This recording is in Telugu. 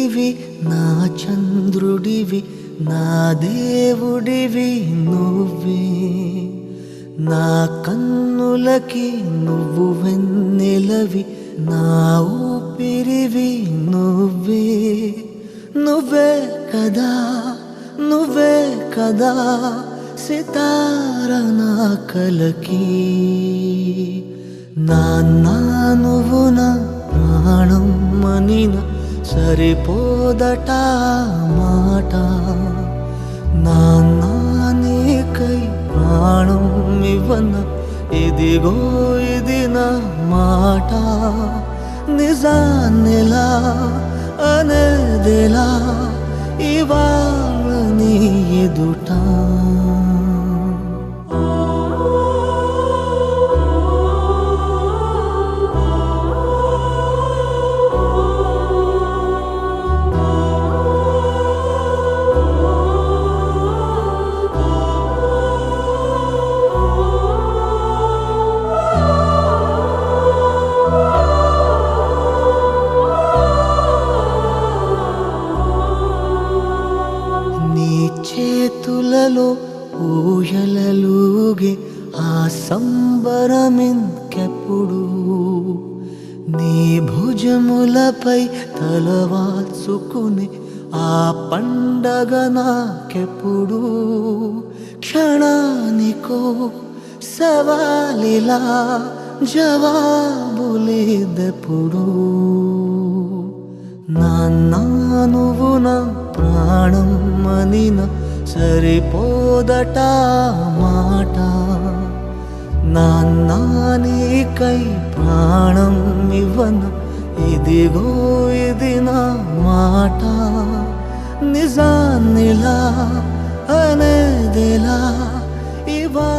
సూర్యుడివి నా చంద్రుడివి నా దేవుడివి నువ్వే నా కన్నులకి నువ్వు వెన్నెలవి నా ఊపిరివి నువ్వే నువ్వే కదా నువ్వే కదా సితార నా కలకి నాన్నా నువ్వు నా ప్రాణం మనిన సరిపోదట మాట నాన్నా నీకై ప్రాణం ఇవ్వన ఇదిగో ఇది నా మాట నిజాన్నెలా అనేదెలా ఇవాళ నీ ఎదుట చేతులలో ఊయలలుగే ఆ సంబరమింకెప్పుడు నీ భుజములపై తలవాల్చుకుని ఆ పండగ నాకెప్పుడు క్షణానికో సవాలిలా జవాబులేదెప్పుడు నాన్నా నువ్వు నా ప్రాణం మనిన సరిపోదట మాట నాన్నా నీకై ప్రాణం ఇవ్వన ఇదిగో ఇది నా మాట నిజాన్నిలా అనేదెలా ఇవా